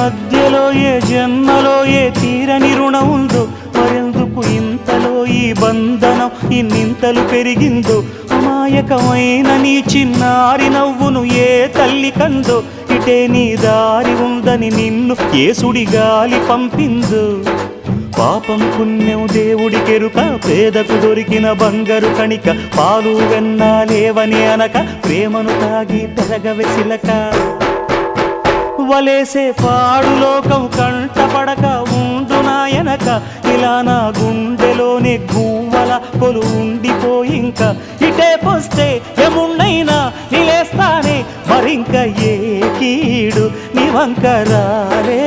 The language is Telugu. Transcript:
మధ్యలో ఏ జన్మలో ఏ తీరని రుణం ఉందో, మరెందుకు ఇంతలో ఈ బంధనం ఇన్నింతలు పెరిగిందో, అమాయకమైన నీ చిన్నారి నవ్వును ఏ తల్లి కందో, ఇటే నీ దారి ఉందని నిన్ను ఏ సుడిగాలి పంపిందో. పాపం పుణ్యం దేవుడికెరుక, పేదకు దొరికిన బంగారు కణిక, పాలు వెన్నాలేవని అనక ప్రేమను తాగి పెరగవెసిలక. వలేసే పాడు లోకం కంటపడక ఉండు నాయనక, ఇలా నా గుండెలోనే గువ్వల కొలు ఉండిపోయింక. ఇటే పోస్తే ఎమున్నైనా నిలేస్తానే, మరింక ఏ కీడు నీ వంక రాలే